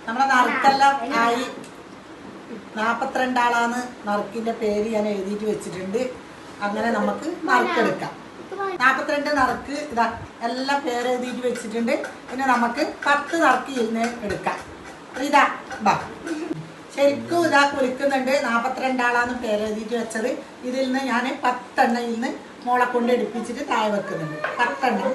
നമ്മളെ നറുക്കെല്ലാം ആയി. 42 ആളാണ് നറുക്കിന്റെ പേര് ഞാൻ എഴുതിയിട്ട് വെച്ചിട്ടുണ്ട്. അങ്ങനെ നമുക്ക് നറുക്കെടുക്കാം. 42 നറുക്ക് ഇതാ എല്ലാം പേര് എഴുതിയിട്ട് വെച്ചിട്ടുണ്ട്. പിന്നെ നമുക്ക് 10 നറുക്ക് ഇരുന്ന് എടുക്കാം. ഇതാ ബാ ശരിക്കും ഇതാ കുളിക്കുന്നുണ്ട്. 42 ആളാണ് പേര് എഴുതിയിട്ട് വെച്ചത്. ഇതിൽ നിന്ന് ഞാൻ 10 എണ്ണയിൽ നിന്ന് മോളെ കൊണ്ട് എടുപ്പിച്ചിട്ട് താഴെ വെക്കുന്നുണ്ട്. 10 എണ്ണം.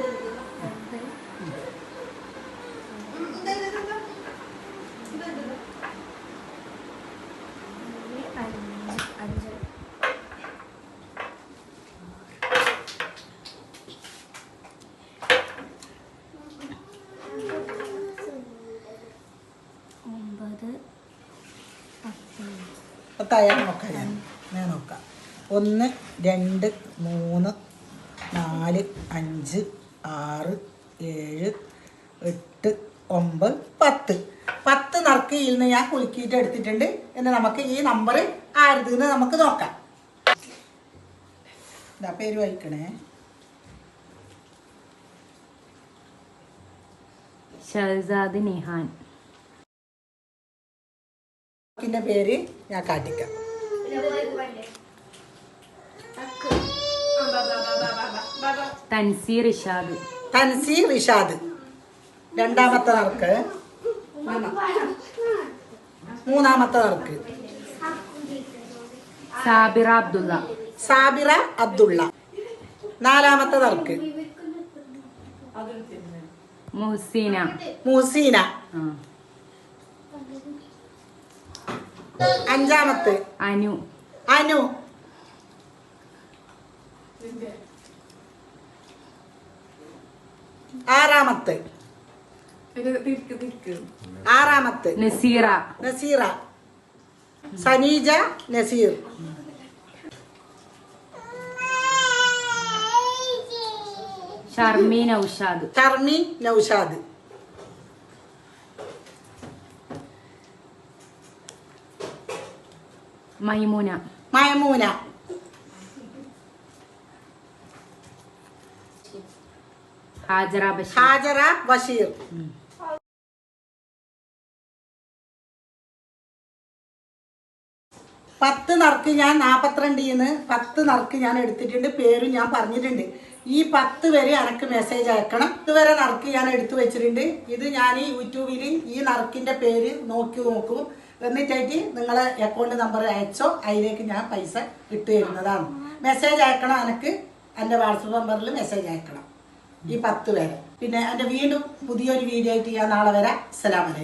നോക്കാം ഞാൻ നോക്കാം. 1 2 3 4 5 6 7 8 9 10 നറുക്കിൽ നിന്ന് ഞാൻ കുലുക്കിയിട്ട് എടുത്തിട്ടുണ്ട്. എന്ന് നമുക്ക് ഈ നമ്പർ ആരുതെന്ന് നമുക്ക് നോക്കാം. ഇതാ പേര് വായിക്കണേ. ഷഹസാദ് നിഹാൻ. പേര് ഞാൻ കാട്ടിക്കാം. തൻസീർ ഇഷാദ്. തൻസീർ ഇഷാദ്. രണ്ടാമത്തെ നറുക്ക്. മൂന്നാമത്തെ നറുക്ക്. സാബിറ അബ്ദുള്ള. സാബിറ അബ്ദുള്ള. നാലാമത്തെ നറുക്ക്. മുഹ്സീന. മുഹ്സീന. അഞ്ചാമത്തെ അനു. അനു. ആറാമത്തെ നസീറ. നസീറ. സനീജ നസീർ. ഷർമി നൗഷാദ്. ഷർമി നൗഷാദ്. മൈമൂന. മൈമൂന. ഹാജറ ബഷീർ. ഹാജറ ബഷീർ. പത്ത് നറുക്ക് ഞാൻ 42 10 നറുക്ക് ഞാൻ എടുത്തിട്ടുണ്ട്. പേരും ഞാൻ പറഞ്ഞിട്ടുണ്ട്. ഈ 10 വരെ എനിക്ക് മെസ്സേജ് അയക്കണം. ഇതുവരെ നറുക്ക് ഞാൻ എടുത്തു വെച്ചിട്ടുണ്ട്. ഇത് ഞാൻ ഈ യൂട്യൂബിൽ ഈ നറുക്കിന്റെ പേര് നോക്കും. എന്നിട്ടായിട്ട് നിങ്ങളെ അക്കൗണ്ട് നമ്പർ അയച്ചോ, അതിലേക്ക് ഞാൻ പൈസ ഇട്ട് തരുന്നതാണ്. മെസ്സേജ് അയക്കണം. എനിക്ക് എൻ്റെ വാട്സപ്പ് നമ്പറിൽ മെസ്സേജ് അയക്കണം ഈ 10 പേരെ. പിന്നെ എൻ്റെ വീണ്ടും പുതിയൊരു വീഡിയോ ആയിട്ട് ഞാൻ നാളെ വരാം. അസ്സലാമു അലൈക്കും.